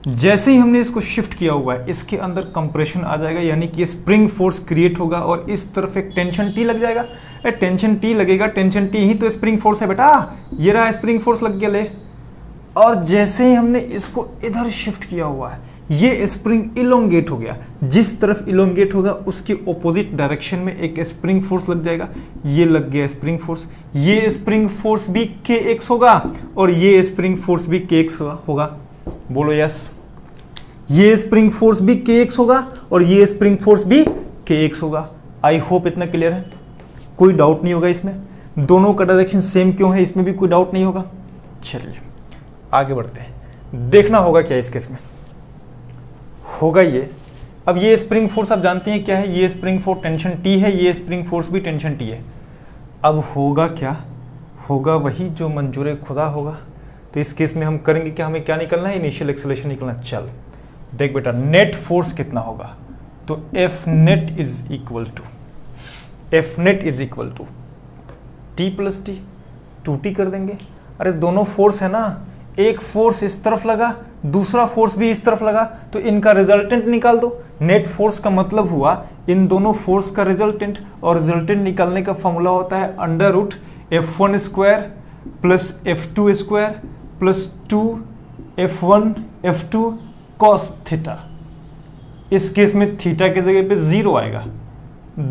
जैसे ही हमने इसको शिफ्ट किया हुआ है इसके अंदर कंप्रेशन आ जाएगा, यानी कि स्प्रिंग फोर्स क्रिएट होगा और इस तरफ एक टेंशन टी लग जाएगा। टेंशन टी लगेगा, टेंशन टी ही तो स्प्रिंग फोर्स है बेटा, ये रहा स्प्रिंग फोर्स लग गया ले। और जैसे ही हमने इसको इधर शिफ्ट किया हुआ है ये स्प्रिंग इलोंगेट हो गया, जिस तरफ इलोंगेट होगा उसके ऑपोजिट डायरेक्शन में एक स्प्रिंग फोर्स लग जाएगा। ये लग गया स्प्रिंग फोर्स, ये स्प्रिंग फोर्स भी kx होगा और ये स्प्रिंग फोर्स भी kx होगा। बोलो यस, ये स्प्रिंग फोर्स भी kx होगा और ये स्प्रिंग फोर्स भी kx होगा। आई होप इतना क्लियर है, कोई डाउट नहीं होगा इसमें। दोनों का डायरेक्शन सेम क्यों है, इसमें भी कोई डाउट नहीं होगा। चलिए आगे बढ़ते हैं, देखना होगा क्या इस केस में होगा ये। अब ये स्प्रिंग फोर्स आप जानते हैं क्या है, ये स्प्रिंग फोर्स टेंशन टी है, ये स्प्रिंग फोर्स भी टेंशन टी है। अब होगा क्या, होगा वही जो मंजूर खुदा होगा। तो इस केस में हम करेंगे क्या, हमें क्या निकलना है, इनिशियल एक्सेलरेशन निकलना। चल देख बेटा, नेट फोर्स कितना होगा, तो F net is equal to T plus T, 2t कर देंगे। अरे दोनों फोर्स है ना, एक फोर्स इस तरफ लगा, दूसरा फोर्स भी इस तरफ लगा, तो इनका रिजल्टेंट निकाल दो। नेट फोर्स का मतलब हुआ इन दोनों फोर्स का रिजल्टेंट, और रिजल्टेंट निकालने का फॉर्मूला होता है under root F1 square plus F2 square plus 2F1 F2 cos theta. इस केस में थीटा की जगह पे 0 आएगा।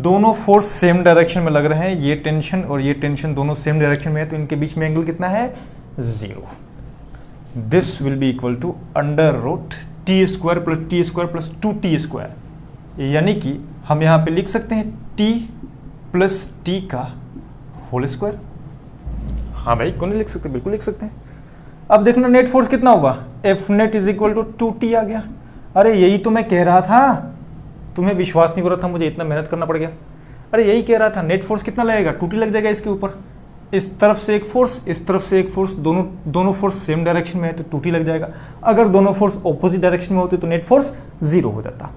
दोनों फोर्स सेम डायरेक्शन में लग रहे हैं, ये टेंशन और ये टेंशन दोनों सेम डायरेक्शन में है, तो इनके बीच में एंगल कितना है, 0। This will be equal to under root T square plus 2t square, यानी कि हम यहाँ पे लिख सकते हैं t प्लस टी का होल स्क्वायर। हाँ भाई, क्यों नहीं लिख सकते, बिल्कुल लिख सकते हैं। अब देखना नेट फोर्स कितना होगा, F net is equal to 2t आ गया। अरे यही तो मैं कह रहा था, तुम्हें विश्वास नहीं हो रहा था, मुझे इतना मेहनत करना पड़ गया। अरे यही कह रहा था, नेट फोर्स कितना लगेगा, 2t लग जाएगा इसके ऊपर। इस तरफ से एक फोर्स, इस तरफ से एक फोर्स, दोनों फोर्स सेम डायरेक्शन में है तो 2t लग जाएगा। अगर दोनों फोर्स ऑपोजिट डायरेक्शन में होते तो नेट फोर्स 0 हो जाता।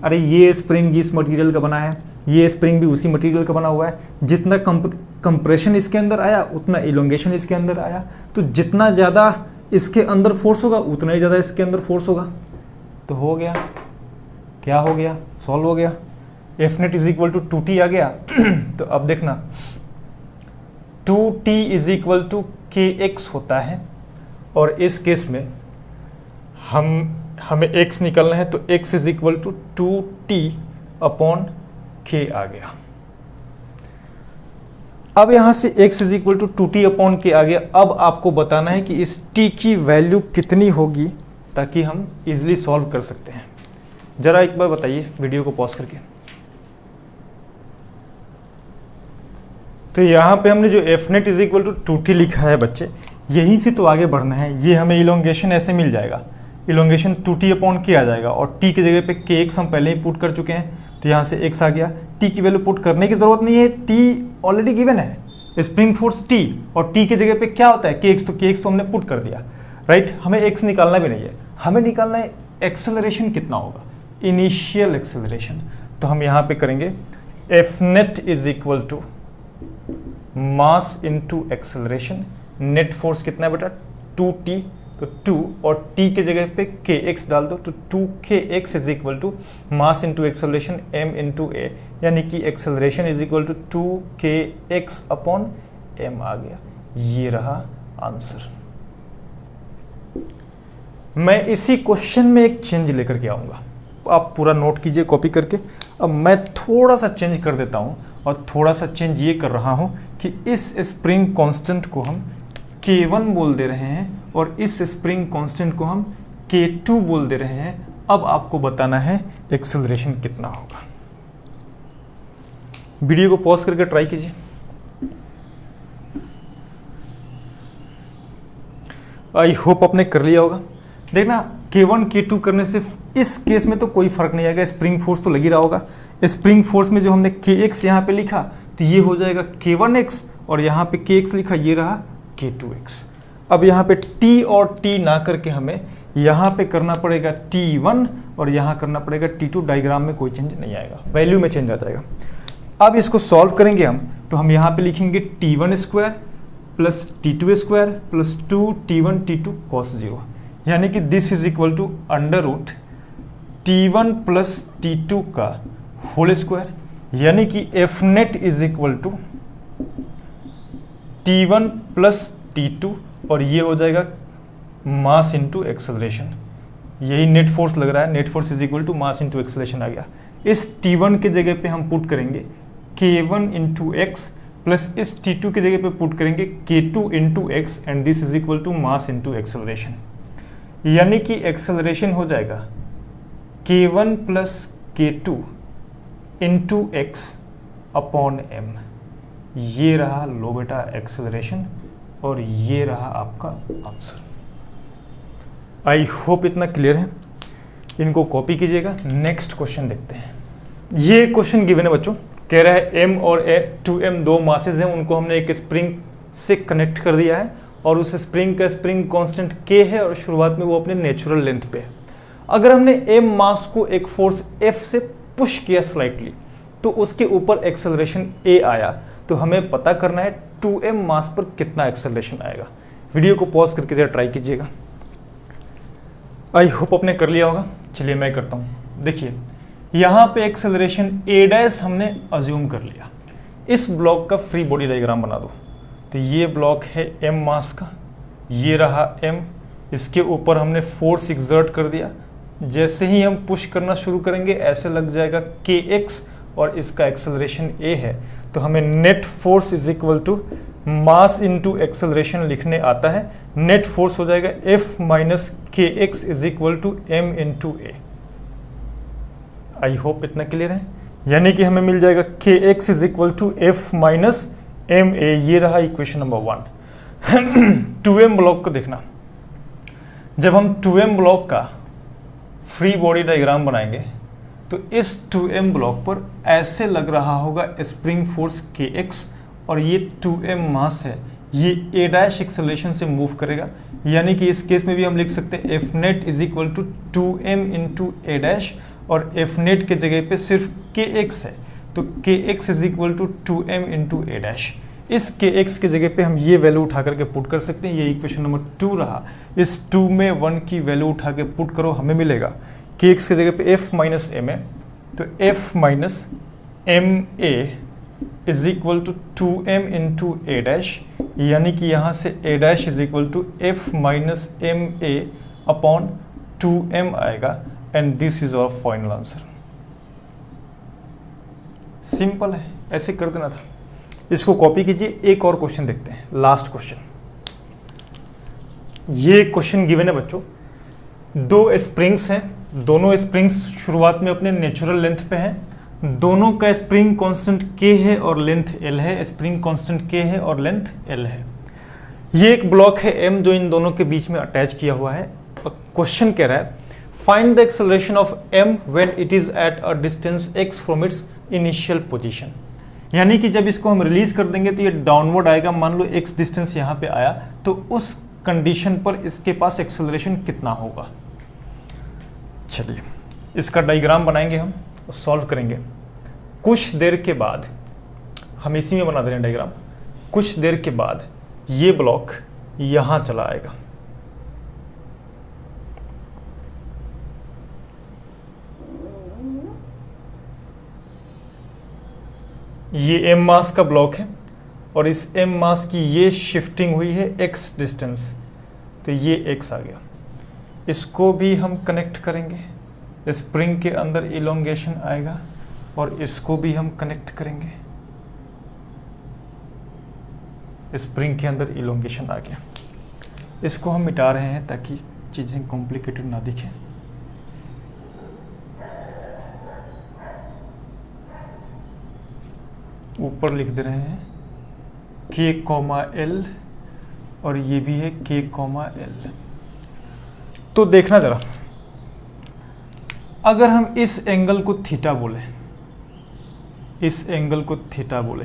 अरे ये स्प्रिंग जिस मटेरियल का बना है, ये स्प्रिंग भी उसी मटेरियल का बना हुआ है। जितना कंप्रेशन इसके अंदर आया उतना इलोंगेशन इसके अंदर आया, तो जितना ज़्यादा इसके अंदर फोर्स होगा उतना ही ज़्यादा इसके अंदर फोर्स होगा। तो हो गया, क्या हो गया, सॉल्व हो गया। F net is equal to 2t आ गया। तो अब देखना 2t is equal to kx होता है, और इस केस में हमें x निकलना है, तो x is equal to 2t upon k आ गया। अब यहाँ से x is equal to 2t upon k आ गया। अब आपको बताना है कि इस t की वैल्यू कितनी होगी ताकि हम इजिली सॉल्व कर सकते हैं। जरा एक बार बताइए वीडियो को पॉज करके। तो यहाँ पे हमने जो F net is equal to 2t लिखा है बच्चे, यहीं से तो आगे बढ़ना है। ये हमें इलोंगेशन ऐसे मिल जाएगा, इलोंगेशन 2t अपॉन के आ जाएगा और t की जगह पे kx हम पहले ही पुट कर चुके हैं, तो यहाँ से x आ गया। t की वैल्यू पुट करने की जरूरत नहीं है, t ऑलरेडी गिवन है, स्प्रिंग फोर्स t, और t की जगह पे क्या होता है kx, तो kx तो हमने पुट कर दिया, राइट। हमें x निकालना भी नहीं है, हमें निकालना है एक्सेलरेशन कितना होगा, इनिशियल एक्सेलरेशन। तो हम यहाँ पे करेंगे F net is equal to mass into acceleration. Net force कितना है बेटा 2t, तो 2 और t के जगह पे kx डाल दो, तो 2kx is equal to mass into acceleration m into a, यानी कि acceleration is equal to 2kx upon m आ गया। ये रहा आंसर। मैं इसी क्वेश्चन में एक चेंज लेकर के आऊंगा, आप पूरा नोट कीजिए कॉपी करके। अब मैं थोड़ा सा चेंज कर देता हूं, और थोड़ा सा चेंज ये कर रहा हूं कि इस स्प्रिंग कांस्टेंट को हम K1 बोल दे रहे हैं और इस स्प्रिंग कांस्टेंट को हम K2 बोल दे रहे हैं। अब आपको बताना है एक्सेलरेशन कितना होगा। वीडियो को पॉज करके ट्राई कीजिए। आई होप आपने कर लिया होगा। देखना K1 K2 करने से इस केस में तो कोई फर्क नहीं आएगा, स्प्रिंग फोर्स तो लगी रहा होगा। स्प्रिंग फोर्स में जो हमने Kx यहाँ पे लिखा तो ये हो जाएगा K1x, और यहाँ पे Kx लिखा ये रहा K2x। अब यहाँ पे T और T ना करके हमें यहाँ पे करना पड़ेगा T1 और यहाँ करना पड़ेगा T2। डायग्राम में कोई चेंज नहीं आएगा, वैल्यू में चेंज आ जाएगा। अब इसको सॉल्व करेंगे हम, तो हम यहाँ पे लिखेंगे T1 square plus T2 square plus 2T1 T2 cos 0, यानी कि this is equal to under root T1 plus T2 का होल स्क्वायर, यानी कि F net is equal to T1 plus T2, और ये हो जाएगा मास इंटू एक्सेलरेशन। यही नेट फोर्स लग रहा है, net force is equal to mass into acceleration आ गया। इस T1 के जगह पे हम पुट करेंगे K1 इंटू एक्स, प्लस इस T2 के जगह पे पुट करेंगे K2 into x, and this is equal to mass into acceleration, यानी कि एक्सेलरेशन हो जाएगा K1 plus K2 into x upon m। ये रहा लो बेटा एक्सेलरेशन, और ये रहा आपका आंसर। आई होप इतना क्लियर है। इनको कॉपी कीजिएगा। नेक्स्ट क्वेश्चन देखते हैं। ये क्वेश्चन गिवन है बच्चों, कह रहा है m और 2m दो मासेस हैं, उनको हमने एक स्प्रिंग से कनेक्ट कर दिया है, और उस स्प्रिंग का स्प्रिंग कांस्टेंट k है, और शुरुआत में वो अपने नेचुरल लेंथ पे है। अगर हमने m मास को एक फोर्स f से पुश किया स्लाइटली, तो उसके ऊपर एक्सेलरेशन a आया, तो हमें पता करना है 2m मास पर कितना एक्सेलरेशन आएगा। वीडियो को पॉज करके जरा ट्राई कीजिएगा। आई होप आपने कर लिया होगा। चलिए मैं करता हूँ। देखिए यहाँ पे एक्सेलरेशन a डैश हमने अज्यूम कर लिया। इस ब्लॉक का फ्री बॉडी डायग्राम बना दो। तो ये ब्लॉक है m मास का, ये रहा m, इसके ऊपर हमने फोर्स एक्सर्ट कर दिया। जैसे ही हम पुश करना शुरू करेंगे ऐसे लग जाएगा kx, और इसका एक्सेलरेशन a है, तो हमें net force is equal to mass into acceleration लिखने आता है। नेट फोर्स हो जाएगा F minus kx is equal to m into a। I hope इतना क्लियर है। यानी कि हमें मिल जाएगा kx is equal to F minus ma। ये रहा इक्वेशन नंबर 1। 2m ब्लॉक को देखना। जब हम 2m ब्लॉक का फ्री बॉडी डायग्राम बनाएंगे तो इस 2m ब्लॉक पर ऐसे लग रहा होगा स्प्रिंग फोर्स kx, और ये 2m मास है, ये a डैश एक्सेलरेशन से मूव करेगा। यानी कि इस केस में भी हम लिख सकते हैं F net is equal to 2m into a dash, और एफ नेट के जगह पे सिर्फ kx है, तो kx is equal to 2m into a dash. इस kx के जगह पे हम ये वैल्यू उठा करके पुट कर सकते हैं। ये इक्वेशन नंबर 2 रहा। इस 2 में 1 की वैल्यू उठा के पुट करो, हमें मिलेगा kx के जगह पे f माइनस m है, तो f minus m a is equal to 2m into a dash, यानी कि यहाँ से a dash is equal to f minus m a upon 2m आएगा, and this is our final answer. Simple है, ऐसे कर देना था। इसको कॉपी कीजिए। एक और क्वेश्चन देखते हैं, लास्ट क्वेश्चन। ये क्वेश्चन गिवन है बच्चों, दो स्प्रिंग्स हैं, दोनों स्प्रिंग्स शुरुआत में अपने नेचुरल लेंथ पे हैं, दोनों का स्प्रिंग कांस्टेंट k है और लेंथ l है, स्प्रिंग कांस्टेंट k है और लेंथ l है। ये एक ब्लॉक है m जो इन दोनों के बीच में अटैच किया हुआ है। क्वेश्चन कह रहा है find the acceleration of m when it is at a distance x from its initial position. यानी कि जब इसको हम रिलीज कर देंगे तो ये डाउनवर्ड आएगा। मान लो x डिस्टेंस यहाँ पे आया तो उस कंडीशन पर इसके पास एक्सेलरेशन कितना होगा। चलिए इसका डायग्राम बनाएंगे हम और सॉल्व करेंगे। कुछ देर के बाद हम इसी में बना दे रहे हैं डायग्राम। कुछ देर के बाद ये ब्लॉक यहां चला आएगा, ये m मास का ब्लॉक है और इस m मास की ये शिफ्टिंग हुई है x डिस्टेंस, तो ये x आ गया। इसको भी हम कनेक्ट करेंगे, स्प्रिंग के अंदर इलोंगेशन आएगा और इसको भी हम कनेक्ट करेंगे, स्प्रिंग के अंदर इलोंगेशन आ गया। इसको हम मिटा रहे हैं ताकि चीज़ें कॉम्प्लिकेटेड ना दिखें। ऊपर लिख दे रहे हैं k, l और ये भी है k, l। तो देखना जरा, अगर हम इस एंगल को थीटा बोले, इस एंगल को थीटा बोले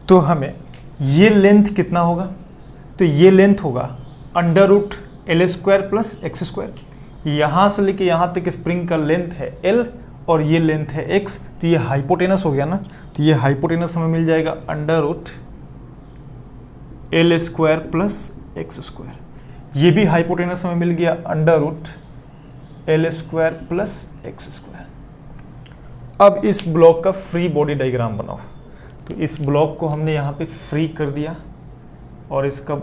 तो हमें ये लेंथ कितना होगा, तो ये लेंथ होगा √l² प्लस x²। यहाँ से लेके यहाँ तक स्प्रिंग का लेंथ है l और ये लेंथ है x, तो ये हाइपोटेनस हो गया ना। तो ये हाइपोटेनस हमें मिल जाएगा √l² प्लस x²। ये भी हाइपोटेनस हमें मिल गया √l² प्लस x²। अब इस ब्लॉक का फ्री बॉडी डायग्राम बनाओ। तो इस ब्लॉक को हमने यहाँ पे फ्री कर दिया और इसका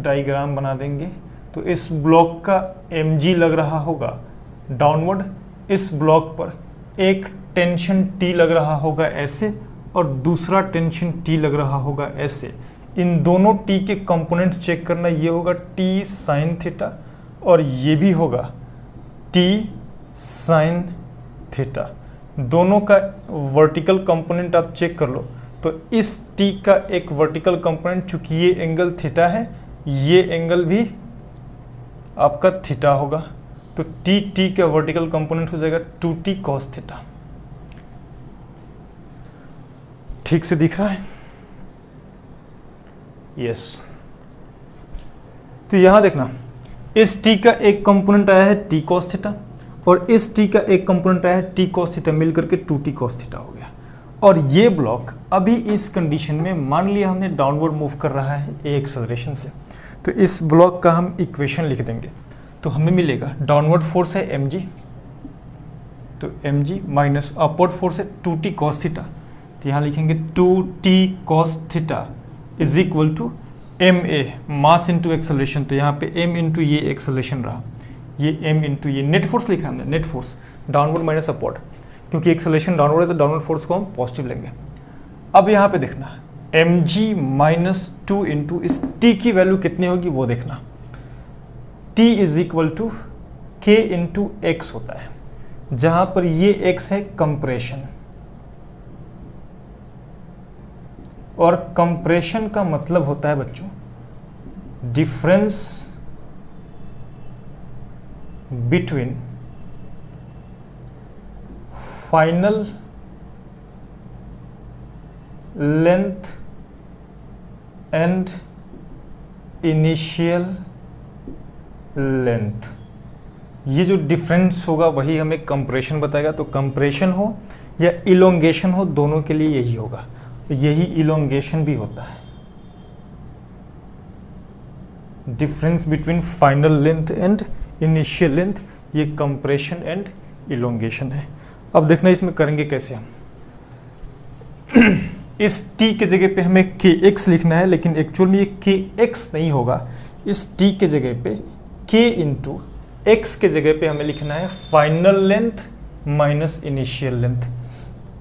डायग्राम बना देंगे। तो इस ब्लॉक का mg लग रहा होगा डाउनवर्ड, इस ब्लॉक पर एक टेंशन T लग रहा होगा ऐसे और दूसरा टेंशन T लग रहा होगा ऐसे। इन दोनों T के कंपोनेंट्स चेक करना, ये होगा T साइन थीटा और ये भी होगा T साइन थीटा। दोनों का वर्टिकल कंपोनेंट आप चेक कर लो। तो इस T का एक वर्टिकल कंपोनेंट, चूंकि ये एंगल थीटा है, ये एंगल भी आपका थीटा होगा, तो T का वर्टिकल कंपोनेंट हो जाएगा 2T cos थीटा। ठीक से दिख रहा है? यस। तो यहां देखना, इस T का एक कंपोनेंट आया है T cos थीटा और इस T का एक कंपोनेंट आया है T cos थीटा, मिलकर के 2T cos थीटा हो गया। और ये ब्लॉक अभी इस कंडीशन में मान लिया हमने डाउनवर्ड मूव कर रहा है ए एक्सेलरेशन से, तो इस ब्लॉक का हम इक्वेशन लिख देंगे। तो हमें मिलेगा डाउनवर्ड फोर्स है mg, तो mg माइनस अपवर्ड फोर्स है 2T cos थीटा, तो यहाँ लिखेंगे 2T cos theta is equal to ma mass into acceleration. तो यहाँ पे m इंटू ये एक्सेलरेशन रहा, ये m इंटू ये नेट फोर्स लिखा हमने, net force downward minus upward, क्योंकि एक्सेलरेशन डाउनवर्ड है तो डाउनवर्ड फोर्स को हम पॉजिटिव लेंगे। अब यहाँ पे देखना mg माइनस 2 इंटू इस t की वैल्यू कितनी होगी वो देखना। t is equal to k into x होता है, जहां पर ये x है कंप्रेशन, और कंप्रेशन का मतलब होता है बच्चों difference between final length and initial length. ये जो डिफरेंस होगा वही हमें कंप्रेशन बताएगा। तो कंप्रेशन हो या इलोंगेशन हो, दोनों के लिए यही होगा। यही इलोंगेशन भी होता है, difference between final length and initial length, ये कंप्रेशन एंड इलोंगेशन है। अब देखना इसमें करेंगे कैसे हम। इस t के जगह पे हमें kx लिखना है, लेकिन एक्चुअल में ये kx नहीं होगा। इस t के जगह पे k इंटू एक्स के जगह पे हमें लिखना है final length minus initial length.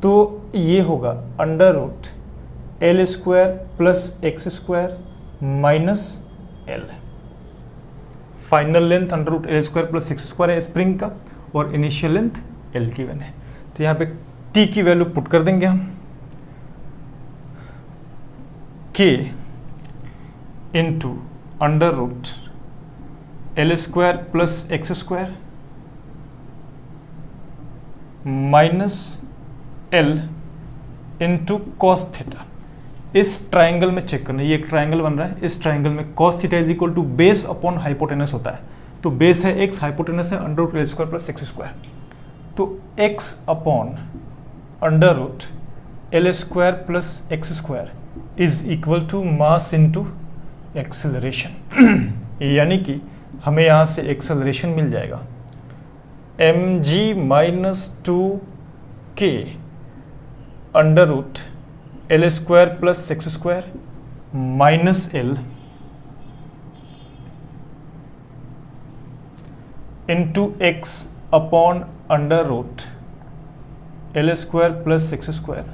तो ये होगा under root L square plus x square minus L. Final length under root L square plus x square है स्प्रिंग का, और इनिशियल लेंथ एल गिवन है। तो यहाँ पे टी की वैल्यू पुट कर देंगे हम, k into under root L square plus x square minus L into cos theta. इस ट्राइंगल में चेक करना, ये एक ट्राइंगल बन रहा है, इस ट्राइंगल में cos theta is equal to base upon hypotenuse होता है। तो बेस है एक्स, हाइपोटेनस है under root L square plus x square. तो X upon under root L square plus x square is equal to mass into acceleration. यानी कि हमें यहाँ से एक्सेलरेशन मिल जाएगा mg minus 2k under root L square plus x square minus L into x upon under root L square plus x square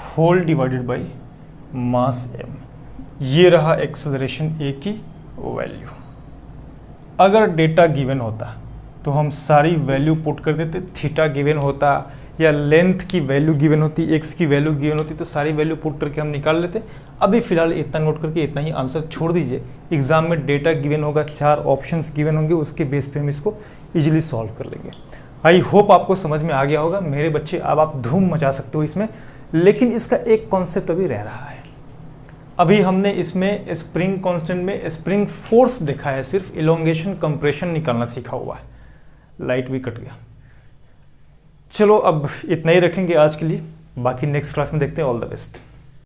whole divided by mass m। ये रहा acceleration a की वैल्यू। अगर data given होता तो हम सारी value put कर देते, थीटा गिवन होता या लेंथ की वैल्यू गिवन होती, एक्स की वैल्यू गिवन होती, तो सारी वैल्यू पुट करके हम निकाल लेते। अभी फिलहाल इतना नोट करके इतना ही आंसर छोड़ दीजिए। एग्जाम में डेटा गिवन होगा, 4 ऑप्शंस गिवन होंगे, उसके बेस पे हम इसको इजीली सॉल्व कर लेंगे। आई होप आपको समझ में आ गया होगा मेरे बच्चे। अब आप धूम मचा सकते हो इसमें, लेकिन इसका एक कॉन्सेप्ट अभी रह रहा है। अभी हमने इसमें स्प्रिंग कांस्टेंट में स्प्रिंग फोर्स देखा है, सिर्फ इलोंगेशन कंप्रेशन निकालना सीखा हुआ है। लाइट भी कट गया। चलो अब इतना ही रखेंगे आज के लिए, बाकी नेक्स्ट क्लास में देखते हैं। All the best.